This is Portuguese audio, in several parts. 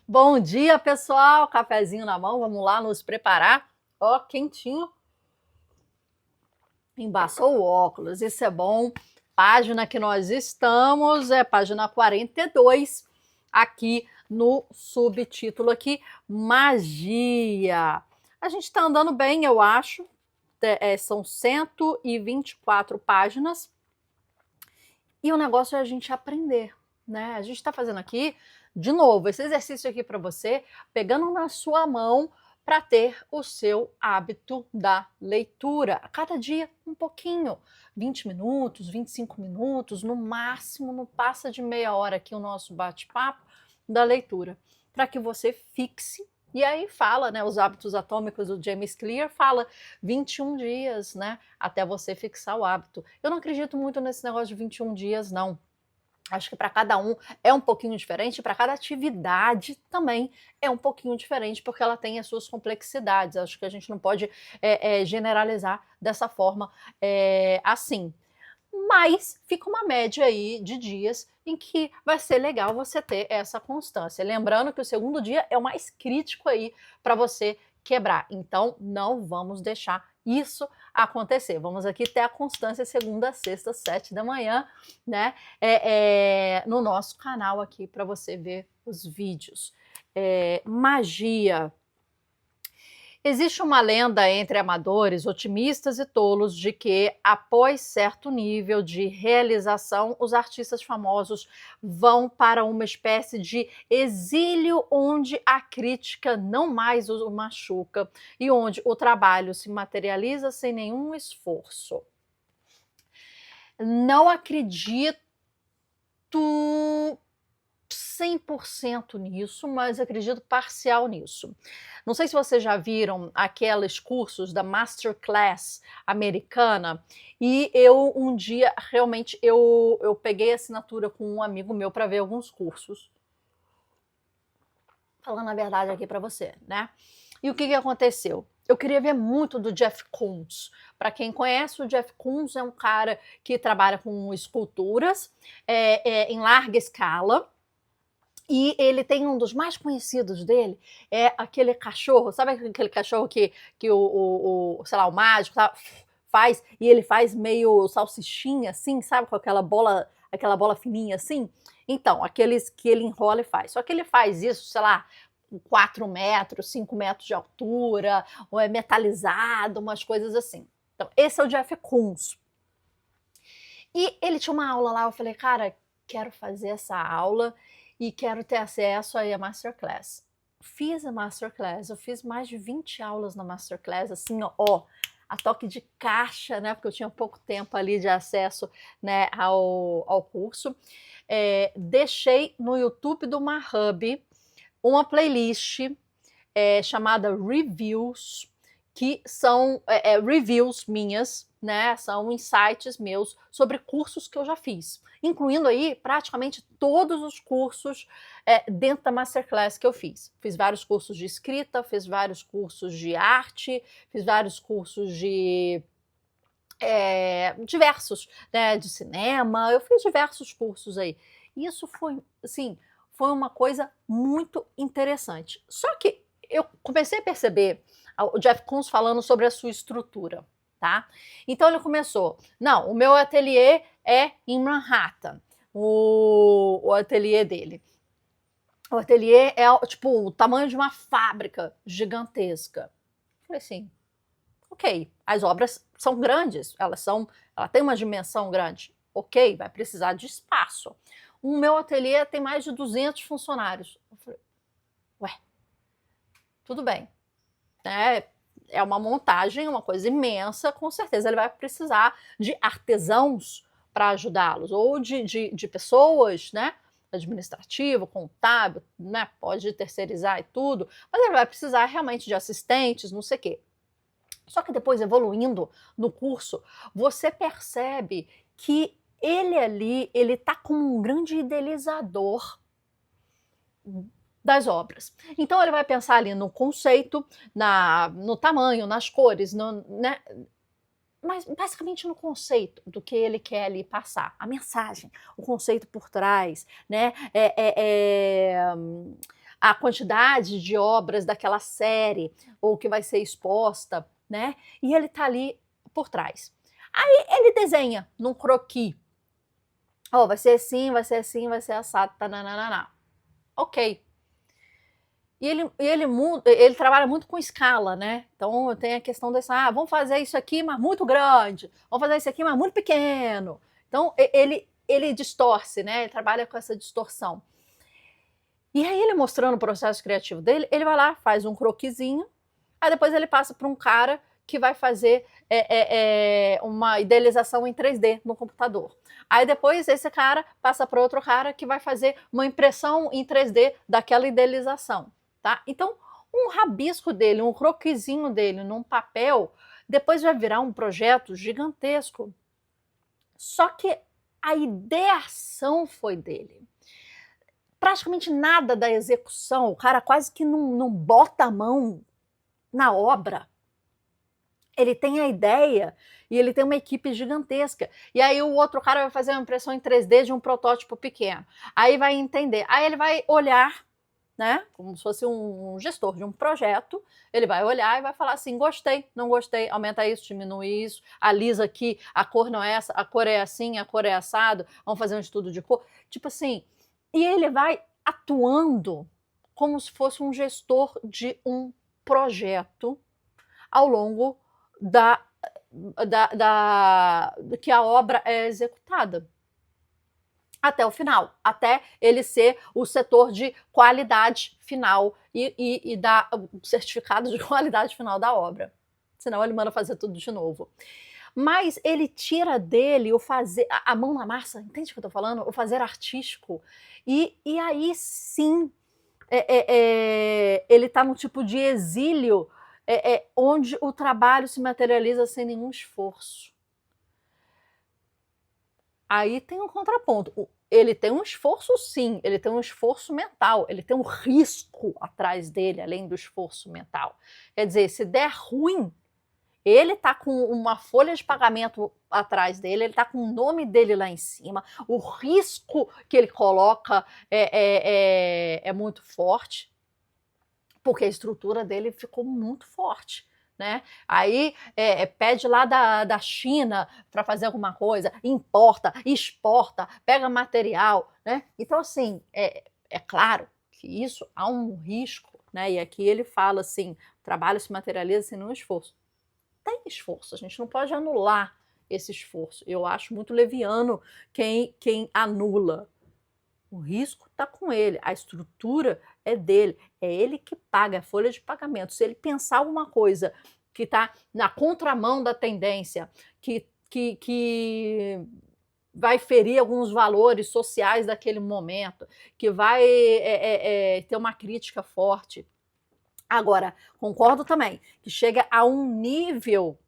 Bom dia, pessoal! Cafezinho na mão, vamos lá nos preparar. Ó, quentinho. Embaçou o óculos, isso é bom. Página que nós estamos é página 42, aqui no subtítulo aqui, Magia. A gente tá andando bem, eu acho. São 124 páginas. E o negócio é a gente aprender, né? A gente tá fazendo aqui, de novo, esse exercício aqui para você, pegando na sua mão para ter o seu hábito da leitura. A cada dia, um pouquinho. 20 minutos, 25 minutos, no máximo, não passa de meia hora aqui o nosso bate-papo da leitura. Para que você fixe. E aí fala, né, os hábitos atômicos do James Clear, fala 21 dias, né, até você fixar o hábito. Eu não acredito muito nesse negócio de 21 dias, não. Acho que para cada um é um pouquinho diferente, para cada atividade também é um pouquinho diferente, porque ela tem as suas complexidades. Acho que a gente não pode generalizar dessa forma assim. Mas fica uma média aí de dias em que vai ser legal você ter essa constância. Lembrando que o segundo dia é o mais crítico aí para você quebrar. Então, não vamos deixar isso acontecer. Vamos aqui ter a constância segunda, sexta, 7 da manhã, né? No nosso canal aqui para você ver os vídeos. Magia. Existe uma lenda entre amadores, otimistas e tolos de que, após certo nível de realização, os artistas famosos vão para uma espécie de exílio onde a crítica não mais os machuca e onde o trabalho se materializa sem nenhum esforço. Não acredito 100% nisso, mas acredito parcial nisso. Não sei se vocês já viram aqueles cursos da Masterclass americana, e eu um dia realmente eu peguei assinatura com um amigo meu para ver alguns cursos. Falando a verdade aqui para você, né? E o que aconteceu? Eu queria ver muito do Jeff Koons. Para quem conhece, o Jeff Koons é um cara que trabalha com esculturas em larga escala. E ele tem um dos mais conhecidos dele, é aquele cachorro, sabe aquele cachorro que sei lá, o mágico faz, e ele faz meio salsichinha assim, sabe, com aquela bola fininha assim? Então, aqueles que ele enrola e faz. Só que ele faz isso, sei lá, 4 metros, 5 metros de altura, ou é metalizado, umas coisas assim. Então, esse é o Jeff Koons. E ele tinha uma aula lá, eu falei, cara, quero fazer essa aula e quero ter acesso aí a Masterclass. Fiz a Masterclass, eu fiz mais de 20 aulas na Masterclass, assim, ó, a toque de caixa, né, porque eu tinha pouco tempo ali de acesso, né, ao curso. Deixei no YouTube do Mahub uma playlist chamada Reviews, que são reviews minhas, né? São insights meus sobre cursos que eu já fiz, incluindo aí praticamente todos os cursos dentro da Masterclass que eu fiz. Fiz vários cursos de escrita, fiz vários cursos de arte, fiz vários cursos de diversos, né, de cinema, eu fiz diversos cursos aí. Isso foi, assim, foi uma coisa muito interessante. Só que eu comecei a perceber o Jeff Koons falando sobre a sua estrutura, tá? Então ele começou, não, o meu ateliê é em Manhattan, o ateliê dele. O ateliê é, tipo, o tamanho de uma fábrica gigantesca. Eu falei assim, ok, as obras são grandes, ela tem uma dimensão grande, ok, vai precisar de espaço. O meu ateliê tem mais de 200 funcionários. Eu falei, ué, tudo bem, né? É uma montagem, uma coisa imensa, com certeza ele vai precisar de artesãos para ajudá-los, ou de pessoas, né? Administrativo, contábil, né? Pode terceirizar e tudo, mas ele vai precisar realmente de assistentes, não sei o quê. Só que depois, evoluindo no curso, você percebe que ele ali, ele tá como um grande idealizador das obras. Então ele vai pensar ali no conceito, no tamanho, nas cores, né? Mas basicamente no conceito do que ele quer ali passar, a mensagem, o conceito por trás, né? a quantidade de obras daquela série, ou que vai ser exposta, né? E ele tá ali por trás. Aí ele desenha num croquis. Ó, vai ser assim, vai ser assim, vai ser assado, tananana. Ok. E ele trabalha muito com escala, né? Então tem a questão dessa, vamos fazer isso aqui, mas muito grande, vamos fazer isso aqui, mas muito pequeno. Então ele distorce, né? Ele trabalha com essa distorção. E aí ele mostrando o processo criativo dele, ele vai lá, faz um croquisinho, aí depois ele passa para um cara que vai fazer uma idealização em 3D no computador. Aí depois esse cara passa para outro cara que vai fazer uma impressão em 3D daquela idealização. Tá? Então, um rabisco dele, um croquisinho dele num papel, depois vai virar um projeto gigantesco. Só que a ideação foi dele. Praticamente nada da execução, o cara quase que não bota a mão na obra. Ele tem a ideia e ele tem uma equipe gigantesca. E aí o outro cara vai fazer uma impressão em 3D de um protótipo pequeno. Aí vai entender. Aí ele vai olhar, né, como se fosse um gestor de um projeto, ele vai olhar e vai falar assim, gostei, não gostei, aumenta isso, diminui isso, alisa aqui, a cor não é essa, a cor é assim, a cor é assado, vamos fazer um estudo de cor. Tipo assim, e ele vai atuando como se fosse um gestor de um projeto ao longo que a obra é executada. Até o final, até ele ser o setor de qualidade final e dar o certificado de qualidade final da obra. Senão ele manda fazer tudo de novo. Mas ele tira dele o fazer, a mão na massa, entende o que eu tô falando? O fazer artístico. E aí sim, ele tá num tipo de exílio onde o trabalho se materializa sem nenhum esforço. Aí tem um contraponto. Ele tem um esforço, sim, ele tem um esforço mental, ele tem um risco atrás dele, além do esforço mental. Quer dizer, se der ruim, ele está com uma folha de pagamento atrás dele, ele está com o nome dele lá em cima, o risco que ele coloca é muito forte, porque a estrutura dele ficou muito forte. Né? Aí pede lá da China para fazer alguma coisa, importa, exporta, pega material, né? Então, assim, é claro que isso há um risco, né? E aqui ele fala assim: o trabalho se materializa sem nenhum esforço. Tem esforço, a gente não pode anular esse esforço. Eu acho muito leviano quem anula. O risco está com ele, a estrutura é dele, é ele que paga a folha de pagamento. Se ele pensar alguma coisa que está na contramão da tendência, que vai ferir alguns valores sociais daquele momento, que vai ter uma crítica forte. Agora, concordo também que chega a um nível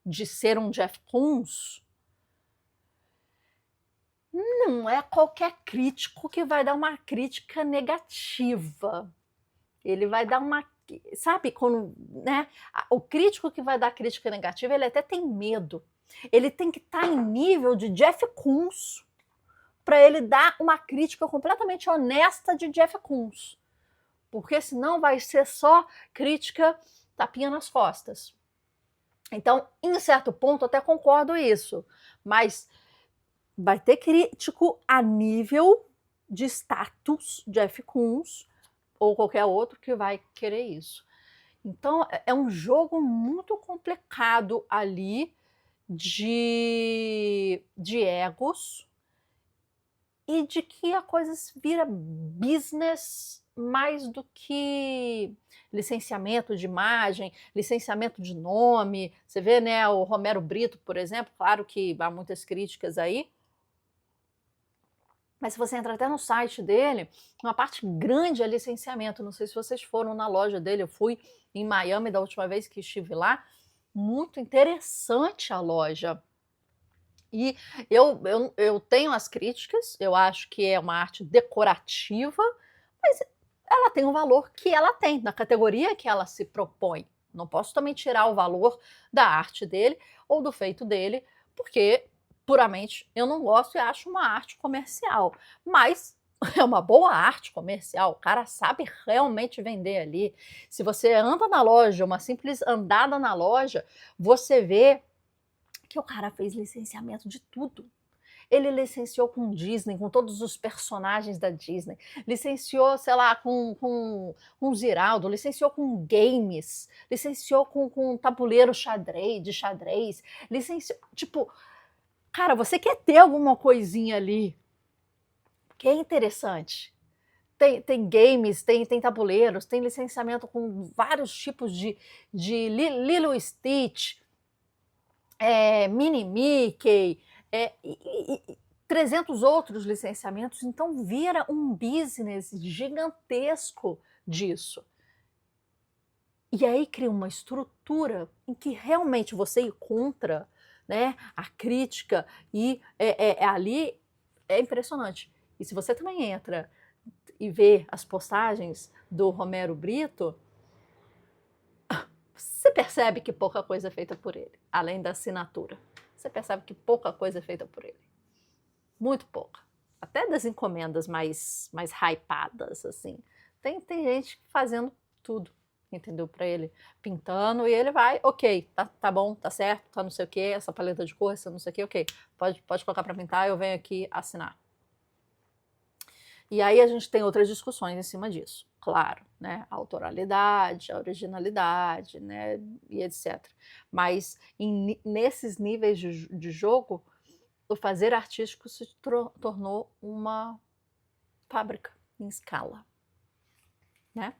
de ser um Jeff Koons. Não é qualquer crítico que vai dar uma crítica negativa. Ele vai dar uma. Sabe, quando. Né, o crítico que vai dar crítica negativa, ele até tem medo. Ele tem que estar em nível de Jeff Koons para ele dar uma crítica completamente honesta de Jeff Koons. Porque senão vai ser só crítica tapinha nas costas. Então, em certo ponto, até concordo isso. Mas vai ter crítico a nível de status, Jeff Koons, ou qualquer outro que vai querer isso. Então, é um jogo muito complicado ali de egos e de que a coisa vira business mais do que licenciamento de imagem, licenciamento de nome. Você vê, né, o Romero Brito, por exemplo, claro que há muitas críticas aí, mas se você entra até no site dele, uma parte grande é licenciamento. Não sei se vocês foram na loja dele, eu fui em Miami da última vez que estive lá. Muito interessante a loja. E eu tenho as críticas, eu acho que é uma arte decorativa, mas ela tem um valor que ela tem, na categoria que ela se propõe. Não posso também tirar o valor da arte dele ou do feito dele, porque puramente eu não gosto e acho uma arte comercial. Mas é uma boa arte comercial, o cara sabe realmente vender ali. Se você anda na loja, uma simples andada na loja, você vê que o cara fez licenciamento de tudo. Ele licenciou com Disney, com todos os personagens da Disney, licenciou, sei lá, com Ziraldo, licenciou com games, licenciou com tabuleiro de xadrez, licenciou, tipo, cara, você quer ter alguma coisinha ali que é interessante. Tem games, tem tabuleiros, tem licenciamento com vários tipos de Lilo e Stitch, Mini Mickey, 300 outros licenciamentos, então vira um business gigantesco disso. E aí cria uma estrutura em que realmente você encontra, né, a crítica e ali é impressionante. E se você também entra e vê as postagens do Romero Brito, você percebe que pouca coisa é feita por ele, além da assinatura. Você percebe que pouca coisa é feita por ele. Muito pouca. Até das encomendas mais hypadas, assim. Tem gente fazendo tudo, entendeu? Para ele, pintando, e ele vai, ok, tá bom, tá certo, tá não sei o que, essa paleta de cor, essa não sei o que, ok, pode colocar para pintar, eu venho aqui assinar. E aí a gente tem outras discussões em cima disso, claro, né? A autoralidade, a originalidade, né? E etc. Mas nesses níveis de jogo, o fazer artístico se tornou uma fábrica em escala, né?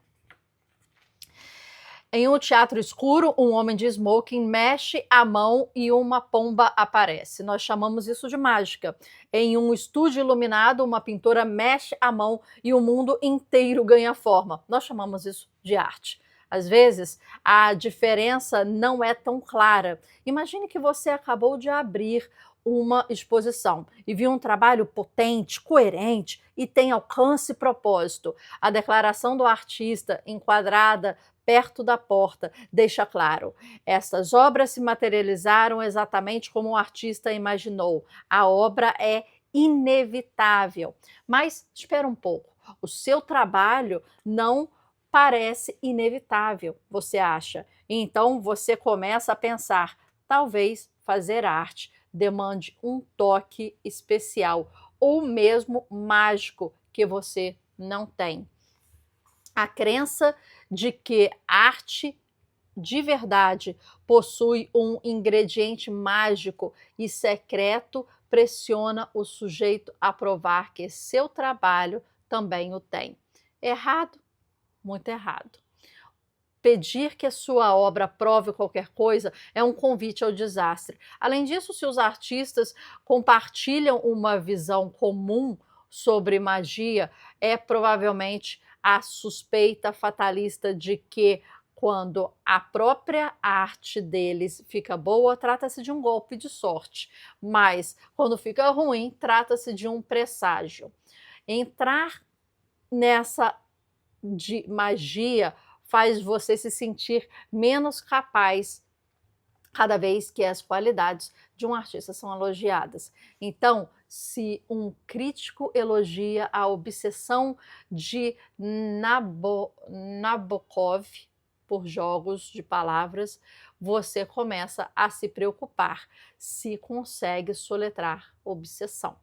Em um teatro escuro, um homem de smoking mexe a mão e uma pomba aparece. Nós chamamos isso de mágica. Em um estúdio iluminado, uma pintora mexe a mão e o mundo inteiro ganha forma. Nós chamamos isso de arte. Às vezes, a diferença não é tão clara. Imagine que você acabou de abrir uma exposição e viu um trabalho potente, coerente e tem alcance e propósito. A declaração do artista, enquadrada perto da porta, deixa claro: essas obras se materializaram exatamente como o artista imaginou. A obra é inevitável. Mas espera um pouco, o seu trabalho não parece inevitável, você acha? Então você começa a pensar: talvez fazer arte demande um toque especial ou mesmo mágico que você não tem. A crença de que arte de verdade possui um ingrediente mágico e secreto pressiona o sujeito a provar que seu trabalho também o tem. Errado? Muito errado. Pedir que a sua obra prove qualquer coisa é um convite ao desastre. Além disso, se os artistas compartilham uma visão comum sobre magia, é provavelmente a suspeita fatalista de que, quando a própria arte deles fica boa, trata-se de um golpe de sorte, mas quando fica ruim, trata-se de um presságio. Entrar nessa de magia faz você se sentir menos capaz cada vez que as qualidades de um artista são elogiadas. Então, se um crítico elogia a obsessão de Nabokov por jogos de palavras, você começa a se preocupar se consegue soletrar obsessão.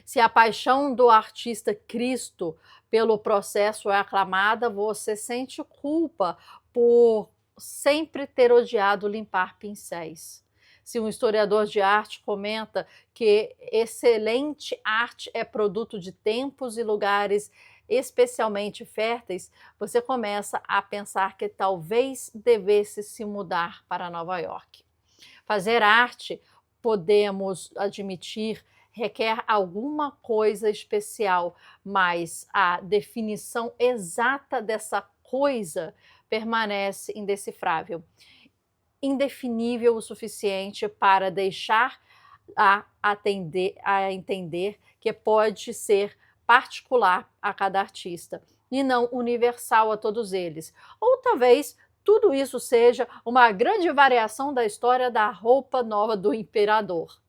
Se a paixão do artista Cristo pelo processo é aclamada, você sente culpa por sempre ter odiado limpar pincéis. Se um historiador de arte comenta que excelente arte é produto de tempos e lugares especialmente férteis, você começa a pensar que talvez devesse se mudar para Nova York. Fazer arte, podemos admitir, requer alguma coisa especial, mas a definição exata dessa coisa permanece indecifrável. Indefinível o suficiente para deixar a entender que pode ser particular a cada artista e não universal a todos eles. Ou talvez tudo isso seja uma grande variação da história da roupa nova do imperador.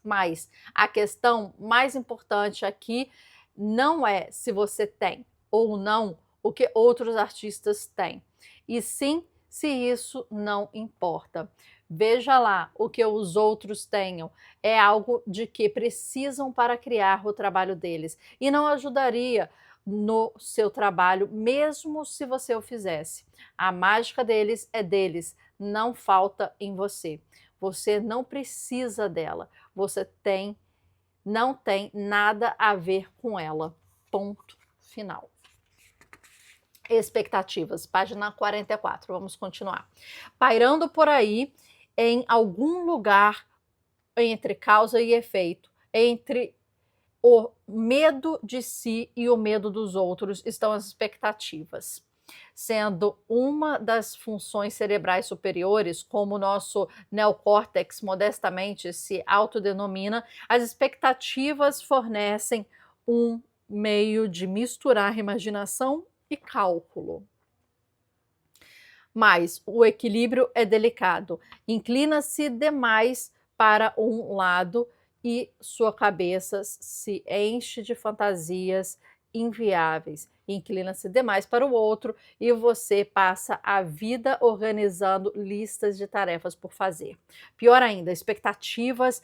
Mas a questão mais importante aqui não é se você tem ou não o que outros artistas têm, e sim se isso não importa. Veja lá o que os outros tenham, é algo de que precisam para criar o trabalho deles, e não ajudaria no seu trabalho, mesmo se você o fizesse. A mágica deles, não falta em você. Você não precisa dela, você não tem nada a ver com ela. Ponto final. Expectativas, página 44, vamos continuar. Pairando por aí, em algum lugar entre causa e efeito, entre o medo de si e o medo dos outros, estão as expectativas. Sendo uma das funções cerebrais superiores, como o nosso neocórtex modestamente se autodenomina, as expectativas fornecem um meio de misturar imaginação e cálculo. Mas o equilíbrio é delicado, inclina-se demais para um lado e sua cabeça se enche de fantasias inviáveis, inclina-se demais para o outro e você passa a vida organizando listas de tarefas por fazer. Pior ainda, expectativas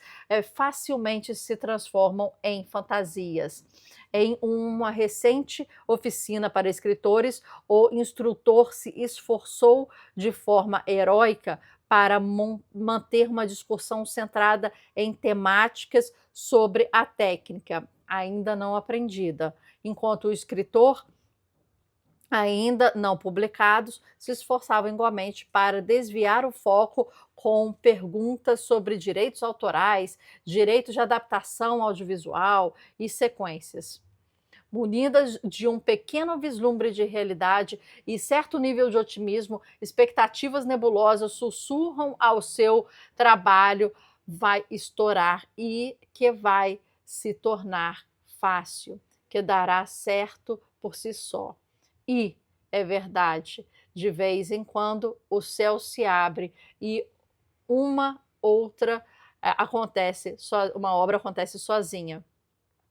facilmente se transformam em fantasias. Em uma recente oficina para escritores, o instrutor se esforçou de forma heróica para manter uma discussão centrada em temáticas sobre a técnica ainda não aprendida, enquanto o escritor, ainda não publicados, se esforçava igualmente para desviar o foco com perguntas sobre direitos autorais, direitos de adaptação audiovisual e sequências. Munidas de um pequeno vislumbre de realidade e certo nível de otimismo, expectativas nebulosas sussurram ao seu trabalho vai estourar e que vai se tornar fácil, que dará certo por si só. E, é verdade, de vez em quando o céu se abre e uma obra acontece sozinha.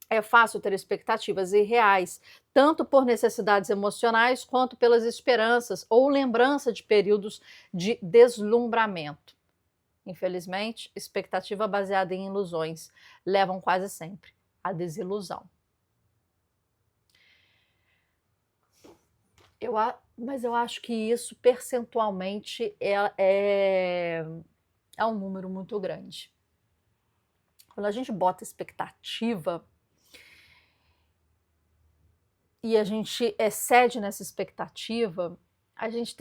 É fácil ter expectativas irreais, tanto por necessidades emocionais quanto pelas esperanças ou lembrança de períodos de deslumbramento. Infelizmente, expectativa baseada em ilusões levam quase sempre à desilusão. Mas eu acho que isso percentualmente é um número muito grande. Quando a gente bota expectativa e a gente excede nessa expectativa, a gente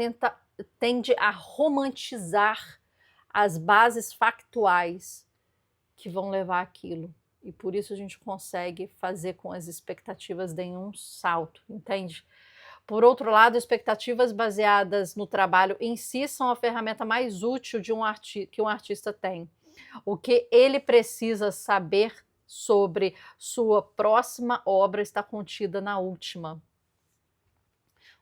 tende a romantizar as bases factuais que vão levar aquilo. E por isso a gente consegue fazer com as expectativas deem um salto, entende? Por outro lado, expectativas baseadas no trabalho em si são a ferramenta mais útil que um artista tem. O que ele precisa saber sobre sua próxima obra está contida na última.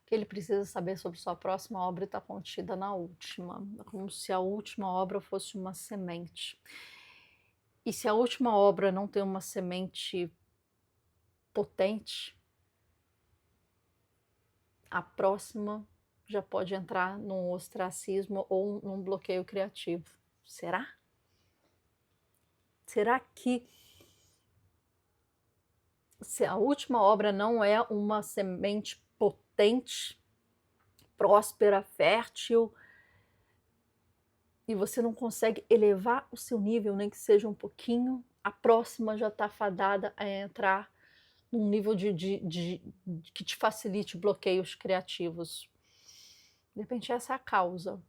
O que ele precisa saber sobre sua próxima obra está contida na última, como se a última obra fosse uma semente. E se a última obra não tem uma semente potente, a próxima já pode entrar num ostracismo ou num bloqueio criativo. Será? Será que se a última obra não é uma semente potente, próspera, fértil, e você não consegue elevar o seu nível, nem que seja um pouquinho, a próxima já está fadada a entrar num nível que te facilite bloqueios criativos. De repente essa é a causa.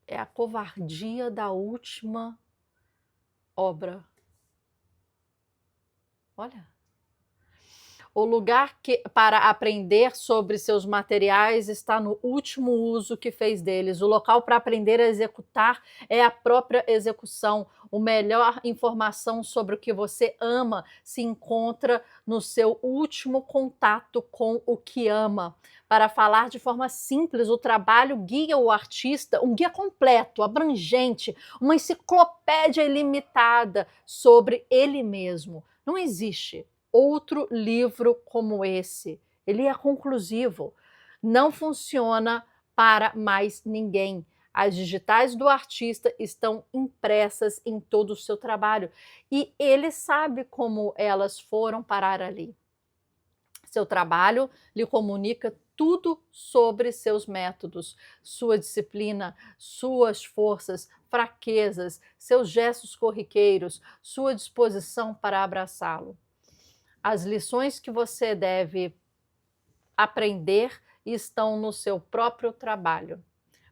É a covardia da última obra. Olha. O lugar para aprender sobre seus materiais está no último uso que fez deles. O local para aprender a executar é a própria execução. A melhor informação sobre o que você ama se encontra no seu último contato com o que ama. Para falar de forma simples, o trabalho guia o artista, um guia completo, abrangente, uma enciclopédia ilimitada sobre ele mesmo. Não existe outro livro como esse. Ele é conclusivo. Não funciona para mais ninguém. As digitais do artista estão impressas em todo o seu trabalho e ele sabe como elas foram parar ali. Seu trabalho lhe comunica tudo sobre seus métodos, sua disciplina, suas forças, fraquezas, seus gestos corriqueiros, sua disposição para abraçá-lo. As lições que você deve aprender estão no seu próprio trabalho.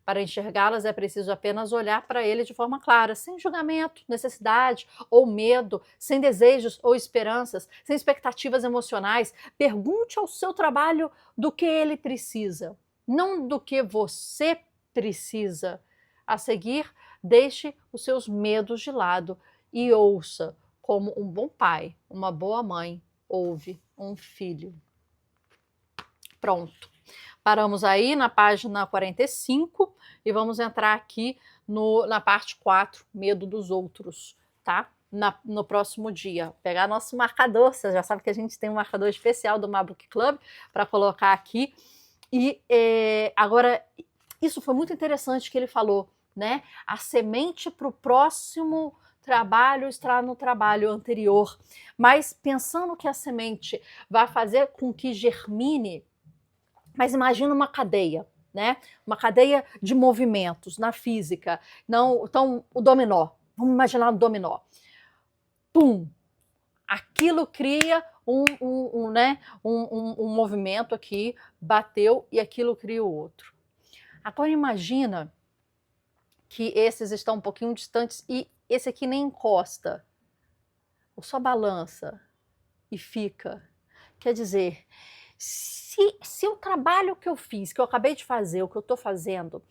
Para enxergá-las é preciso apenas olhar para ele de forma clara, sem julgamento, necessidade ou medo, sem desejos ou esperanças, sem expectativas emocionais. Pergunte ao seu trabalho do que ele precisa, não do que você precisa. A seguir, deixe os seus medos de lado e ouça como um bom pai, uma boa mãe ouve um filho. Pronto. Paramos aí na página 45 e vamos entrar aqui na parte 4, medo dos outros, tá? No próximo dia. Pegar nosso marcador, você já sabe que a gente tem um marcador especial do Mabook Club para colocar aqui. E agora, isso foi muito interessante que ele falou, né? A semente para o próximo trabalho está no trabalho anterior. Mas pensando que a semente vai fazer com que germine, mas imagina uma cadeia, né? Uma cadeia de movimentos na física. Não, então, o dominó. Vamos imaginar um dominó. Pum! Aquilo cria um movimento aqui, bateu e aquilo cria o outro. Agora imagina que esses estão um pouquinho distantes e esse aqui nem encosta, ou só balança e fica. Quer dizer, se o trabalho que eu fiz, que eu acabei de fazer, o que eu estou fazendo,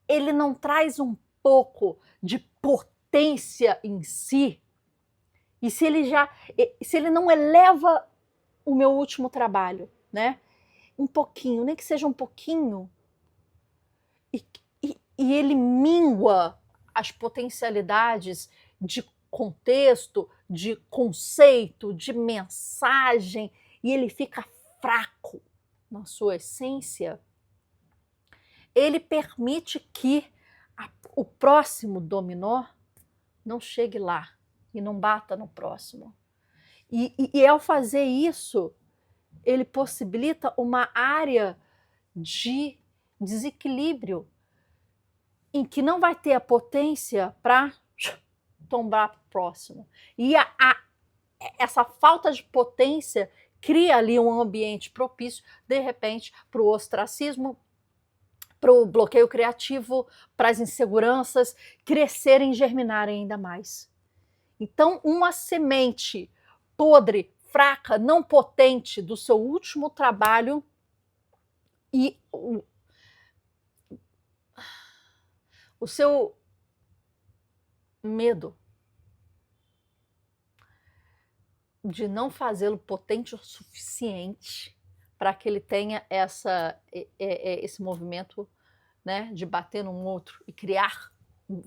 ele não traz um pouco de potência em si, e se ele não eleva o meu último trabalho, né? Um pouquinho, nem que seja um pouquinho, e ele mingua as potencialidades de contexto, de conceito, de mensagem, e ele fica fraco na sua essência, ele permite que o próximo dominó não chegue lá e não bata no próximo. E ao fazer isso, ele possibilita uma área de desequilíbrio em que não vai ter a potência para tombar para o próximo. E essa falta de potência cria ali um ambiente propício, de repente, para o ostracismo, para o bloqueio criativo, para as inseguranças crescerem e germinarem ainda mais. Então, uma semente podre, fraca, não potente do seu último trabalho e o seu medo de não fazê-lo potente o suficiente para que ele tenha esse movimento, né, de bater num outro e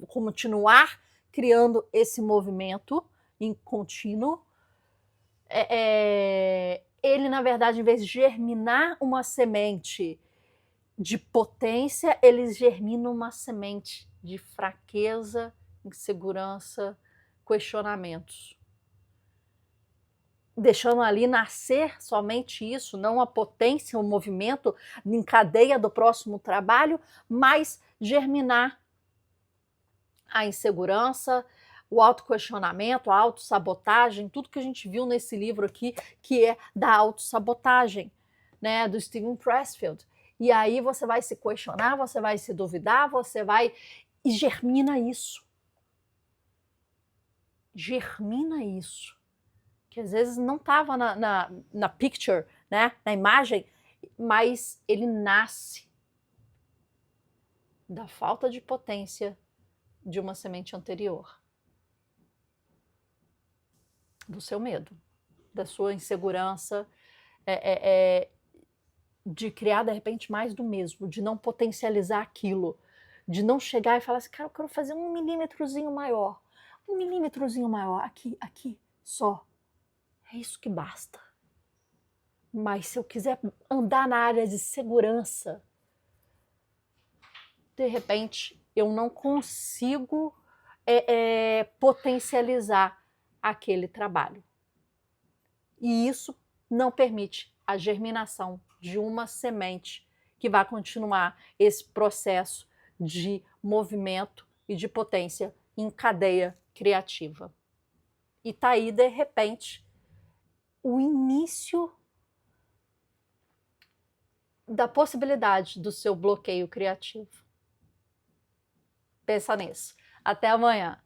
continuar criando esse movimento em contínuo. Ele, na verdade, em vez de germinar uma semente de potência, ele germina uma semente de fraqueza, insegurança, questionamentos, deixando ali nascer somente isso, não a potência, o movimento em cadeia do próximo trabalho, mas germinar a insegurança, o autoquestionamento, a autossabotagem, tudo que a gente viu nesse livro aqui, que é da autossabotagem, né, do Steven Pressfield. E aí você vai se questionar, você vai se duvidar, e germina isso. Germina isso. que às vezes não estava na picture, né, na imagem, mas ele nasce da falta de potência de uma semente anterior, do seu medo, da sua insegurança, de criar de repente mais do mesmo, de não potencializar aquilo, de não chegar e falar assim, cara, eu quero fazer 1 milímetrozinho maior, 1 milímetrozinho maior, aqui, só. É isso que basta. Mas se eu quiser andar na área de segurança, de repente eu não consigo potencializar aquele trabalho. E isso não permite a germinação de uma semente que vai continuar esse processo de movimento e de potência em cadeia criativa. E tá aí, de repente, o início da possibilidade do seu bloqueio criativo. Pensa nisso. Até amanhã.